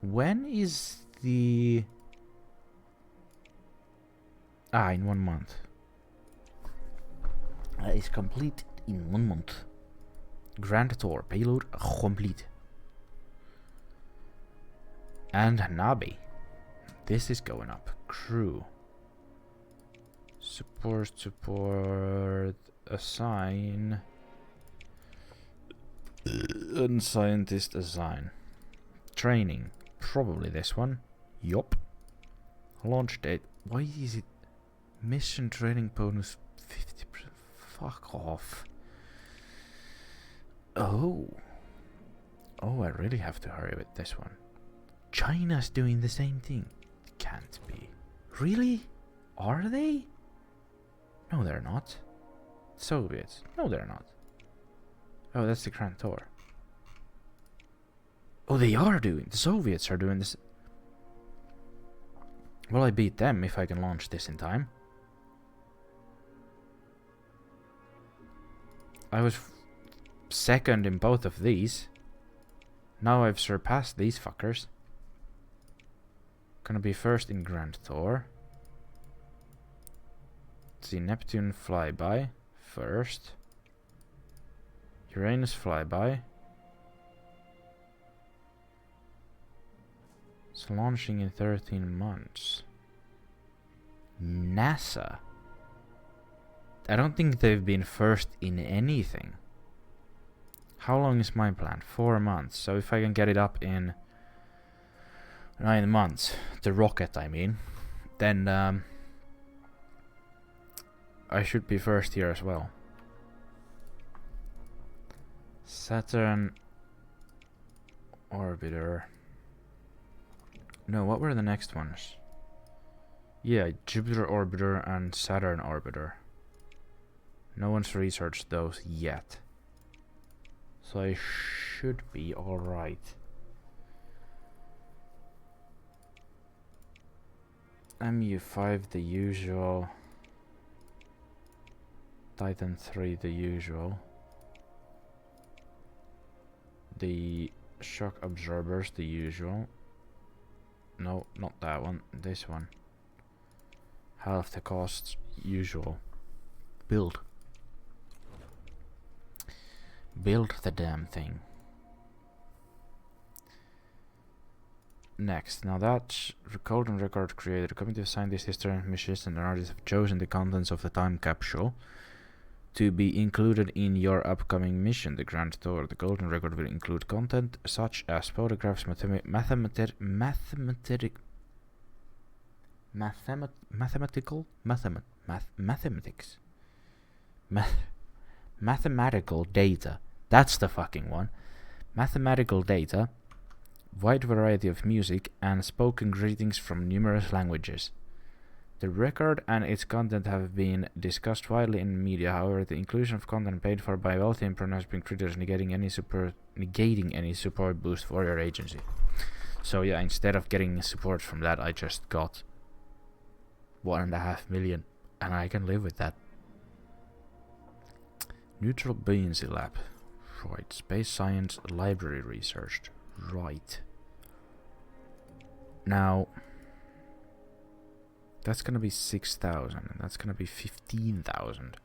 When is the... Ah, in 1 month. It's complete in 1 month. Grand Tour. Payload complete. And Hanabi. This is going up. Crew. Support. Assign. Unscientist assign. Training. Probably this one. Yup. Launch date. Why is it mission training bonus 50%? Fuck off. Oh. Oh, I really have to hurry with this one. China's doing the same thing. Can't be. Really? Are they? No, they're not. Soviets. No, they're not. Oh, that's the Grand Tour. Oh, they are doing. The Soviets are doing this. Well, I beat them if I can launch this in time. I was second in both of these. Now I've surpassed these fuckers. Gonna be first in Grand Tour. Let's see, Neptune flyby first. Uranus flyby. It's launching in 13 months. NASA. I don't think they've been first in anything. How long is my plan? 4 months. So if I can get it up in 9 months, the rocket I mean, then I should be first here as well. Saturn orbiter. No, what were the next ones? Yeah, Jupiter orbiter and Saturn orbiter. No one's researched those yet. So I should be alright. MU5 the usual. Titan 3 the usual. The shock absorbers the usual. No, not that one. This one. Half the costs usual. Build. Build the damn thing. Next, now that golden record created, a committee of scientists, historians, musicians, and artists have chosen the contents of the time capsule to be included in your upcoming mission, the Grand Tour. The golden record will include content such as photographs, mathematics, mathematical data. That's the fucking one. Mathematical data, wide variety of music, and spoken greetings from numerous languages. The record and its content have been discussed widely in media. However, the inclusion of content paid for by wealthy entrepreneurs has been criticized, negating any support boost for your agency. So yeah, instead of getting support from that, I just got 1.5 million, and I can live with that. Neutral buoyancy lab. Right. Space science library researched. Right. Now, that's gonna be 6,000, and that's gonna be 15,000.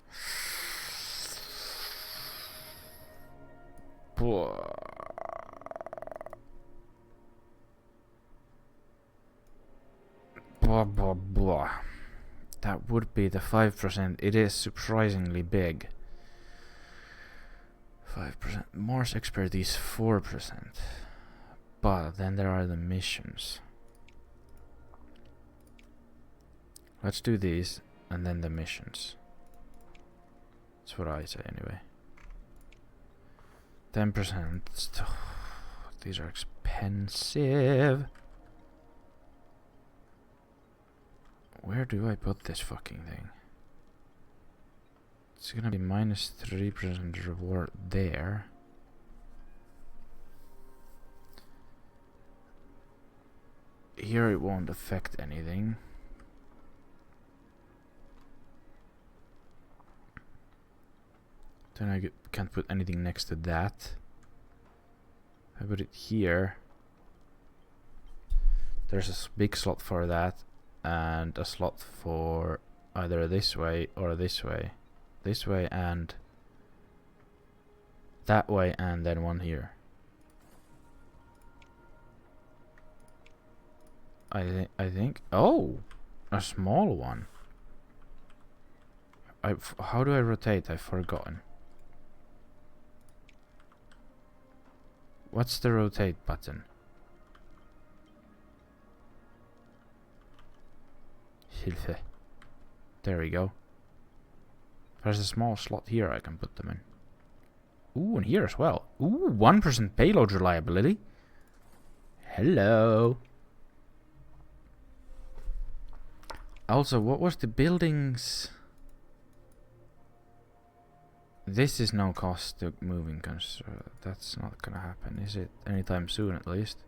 Blah. Blah blah blah. That would be the 5%. It is surprisingly big. 5%. Mars expertise 4%. But then there are the missions. Let's do these and then the missions. That's what I say anyway. 10%. These are expensive. Where do I put this fucking thing? It's gonna be minus 3% reward there. Here it won't affect anything. Then I can't put anything next to that. I put it here. There's a big slot for that, and a slot for either this way or this way. This way and that way, and then one here. I think. Oh, a small one. How do I rotate? I've forgotten. What's the rotate button? There we go. There's a small slot here I can put them in. Ooh, and here as well. Ooh, 1% payload reliability. Hello. Also, what was the buildings? This is no cost to moving that's not gonna happen, is it? Anytime soon, at least.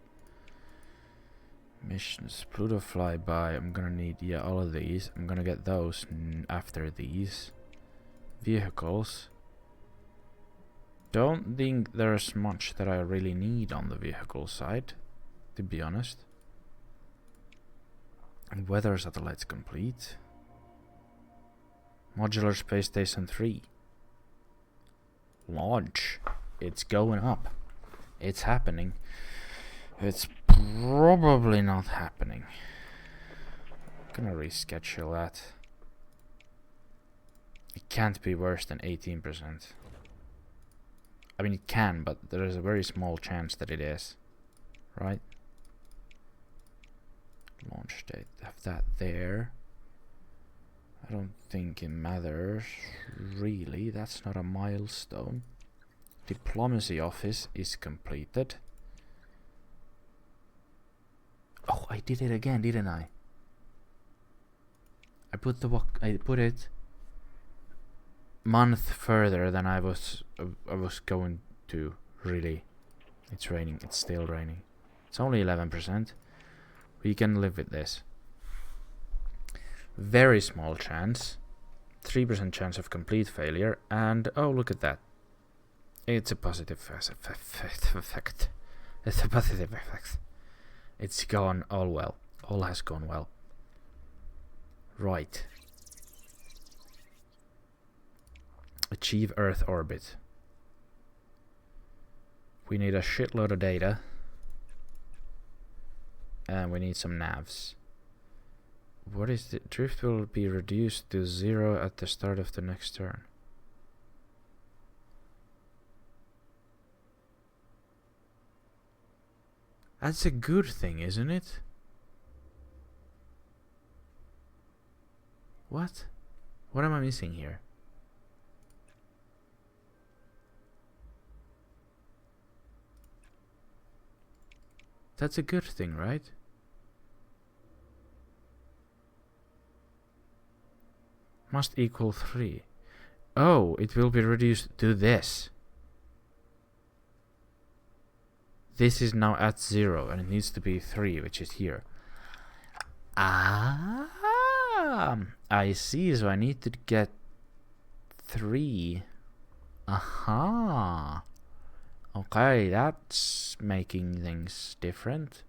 Missions, Pluto flyby. I'm gonna need, yeah, all of these. I'm gonna get those after these. Vehicles. Don't think there's much that I really need on the vehicle side, to be honest. And weather satellites complete. Modular Space Station 3. Launch. It's going up. It's happening. It's probably not happening. I'm gonna reschedule that. It can't be worse than 18%. I mean, it can, but there is a very small chance that it is. Right? Launch date. Have that there. I don't think it matters, really. That's not a milestone. Diplomacy office is completed. Oh, I did it again, didn't I? I put it month further than I was going to. Really, it's raining. It's still raining. It's only 11%. We can live with this. Very small chance. 3% chance of complete failure. And oh, look at that. It's a positive effect. It's a positive effect. It's gone all well. All has gone well. Right. Achieve Earth orbit. We need a shitload of data. And we need some navs. What is the drift will be reduced to 0 at the start of the next turn. That's a good thing, isn't it? What? What am I missing here? That's a good thing, right? Must equal 3. Oh, it will be reduced to this. This is now at 0 and it needs to be 3, which is here. Ah, I see. So I need to get 3. Aha. Okay, that's making things different.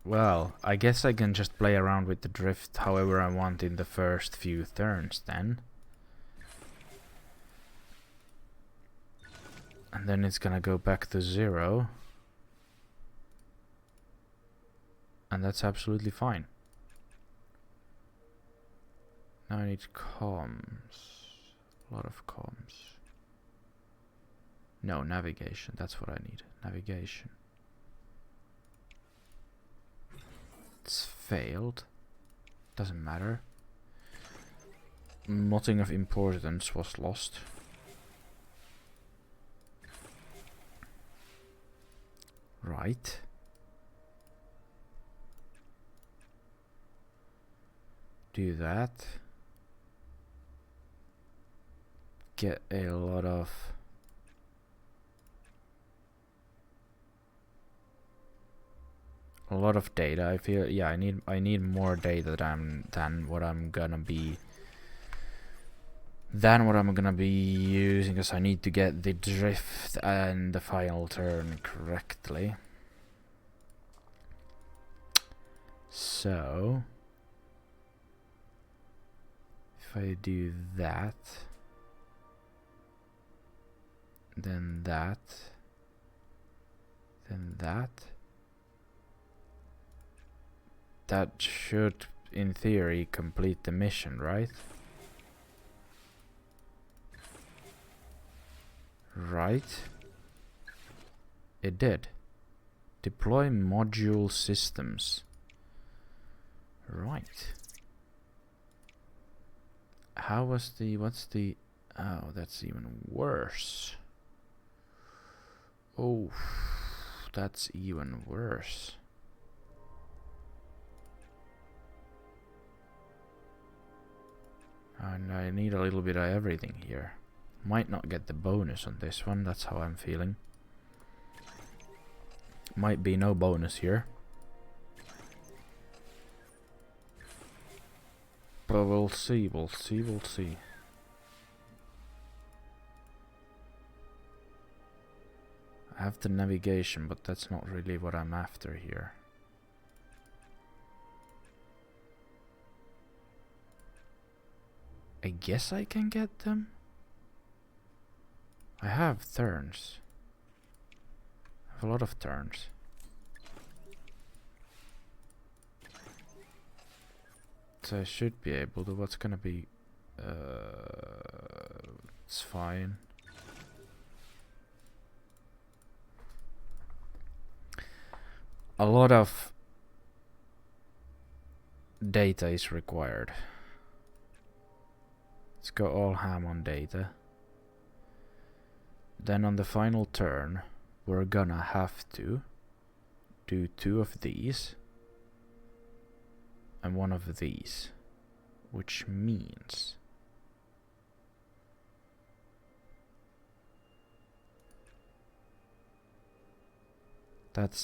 Well, I guess I can just play around with the drift however I want in the first few turns then. And then it's gonna go back to 0. And that's absolutely fine. Now I need comms. A lot of comms. No, navigation. That's what I need. Navigation. It's failed. Doesn't matter. Nothing of importance was lost. Right. Do that. Get a lot of data. I feel, yeah, I need more data than what I'm gonna be Then what I'm gonna be using is I need to get the drift and the final turn correctly. So if I do that, then that, then that, that should in theory complete the mission, right? Right. It did. Deploy module systems. Right. How was the... what's the... oh, that's even worse. Oh, that's even worse. And I need a little bit of everything here. Might not get the bonus on this one, that's how I'm feeling. Might be no bonus here. But we'll see, we'll see, we'll see. I have the navigation, but that's not really what I'm after here. I guess I can get them. I have turns. I have a lot of turns. So I should be able to. What's gonna be... it's fine. A lot of data is required. Let's go all ham on data. Then on the final turn, we're gonna have to do 2 of these and 1 of these, which means that's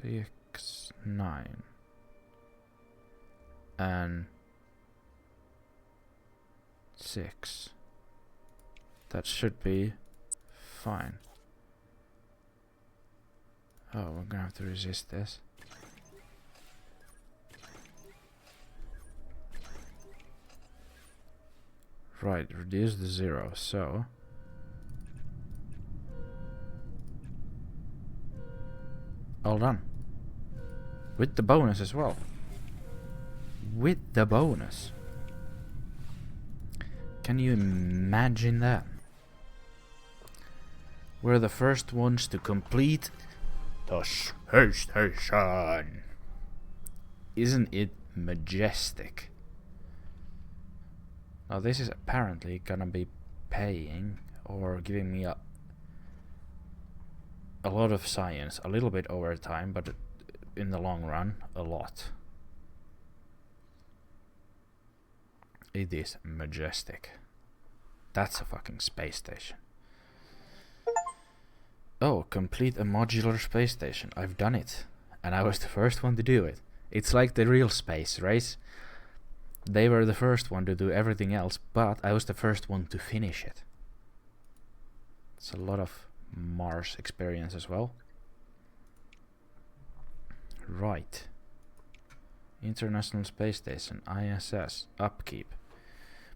6, 9, and 6. That should be fine. Oh, we're gonna have to resist this. Right, reduce the 0, so all done. With the bonus as well. With the bonus. Can you imagine that? We're the first ones to complete the space station. Isn't it majestic? Now this is apparently gonna be paying or giving me a lot of science, a little bit over time, but in the long run, a lot. It is majestic. That's a fucking space station. Oh, complete a modular space station. I've done it. And I was the first one to do it. It's like the real space race. They were the first one to do everything else, but I was the first one to finish it. It's a lot of Mars experience as well. Right. International Space Station, ISS, upkeep.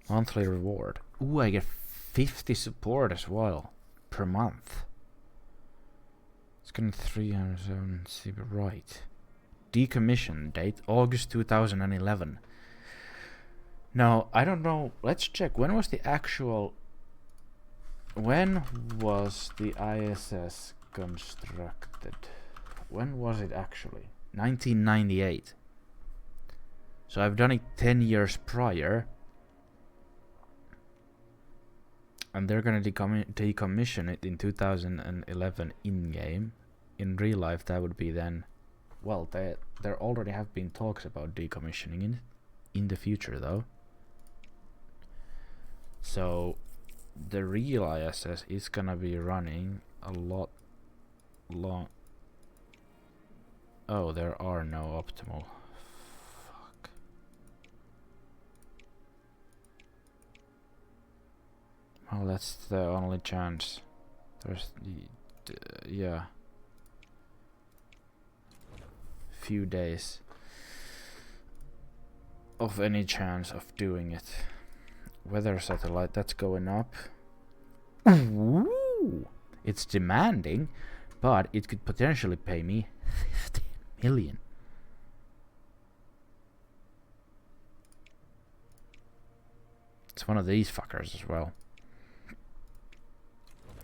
Monthly reward. Ooh, I get 50 support as well per month. It's gonna 370, right. Decommission date August 2011. Now, I don't know, let's check. When was the actual... when was the ISS constructed? When was it actually? 1998. So I've done it 10 years prior. And they're gonna decommission it in 2011 in-game. In real life that would be then... well, there already have been talks about decommissioning it in the future though. So the real ISS is gonna be running a lot long. Oh, there are no optimal. Fuck. Well, that's the only chance. There's yeah, few days of any chance of doing it. Weather satellite, that's going up. Ooh, it's demanding, but it could potentially pay me 50 million. It's one of these fuckers as well.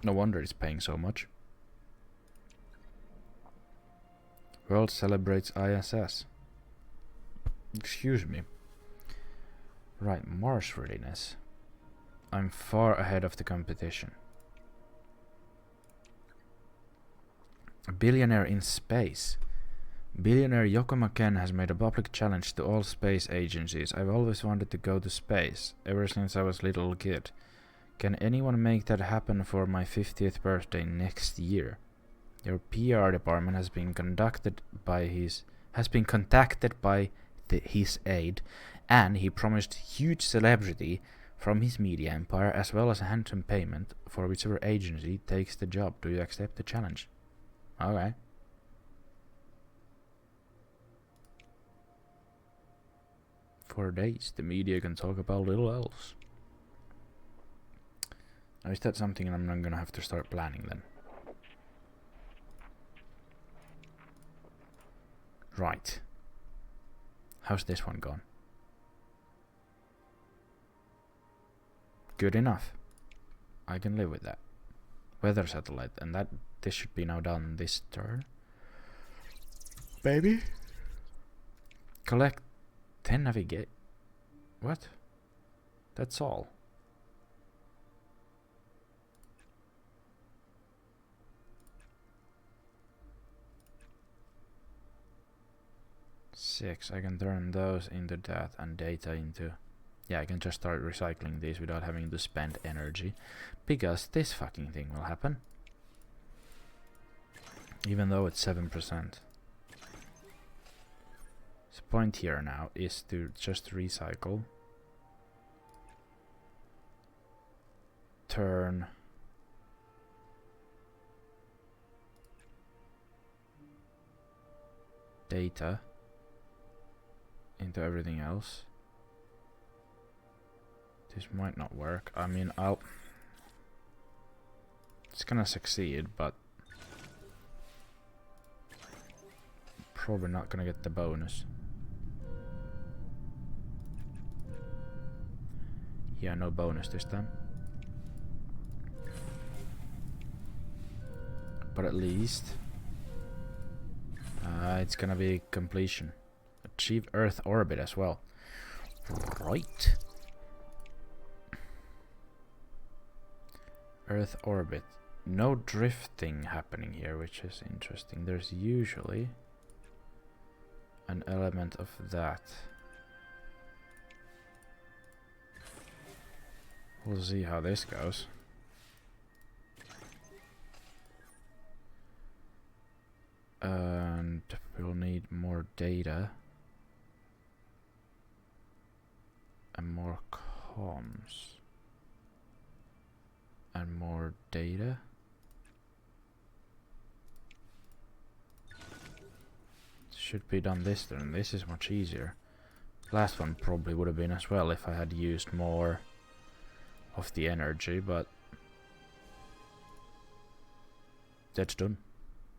No wonder it's paying so much. World celebrates ISS. Excuse me. Right, Mars readiness. I'm far ahead of the competition. A billionaire in space. Billionaire Yoko Ken has made a public challenge to all space agencies. I've always wanted to go to space, ever since I was a little kid. Can anyone make that happen for my 50th birthday next year? Your PR department has been contacted by his aide, and he promised huge celebrity from his media empire as well as a handsome payment for whichever agency takes the job. Do you accept the challenge? Okay. For days, the media can talk about little else. Now, is that something I'm not gonna have to start planning then? Right. How's this one gone? Good enough. I can live with that. Weather satellite, and this should be now done this turn. Baby. Collect 10 navigate. What? That's all. Six. I can turn those into that and data into... Yeah, I can just start recycling these without having to spend energy. Because this fucking thing will happen. Even though it's 7%. The point here now is to just recycle. Turn... data into everything else. This might not work. I mean, it's gonna succeed, but probably not gonna get the bonus. Yeah, no bonus this time. But at least it's gonna be completion. Achieve Earth orbit as well. Right. Earth orbit. No drifting happening here, which is interesting. There's usually an element of that. We'll see how this goes. And we'll need more data. And more comms. And more data. Should be done this turn. This is much easier. Last one probably would have been as well if I had used more of the energy, but that's done.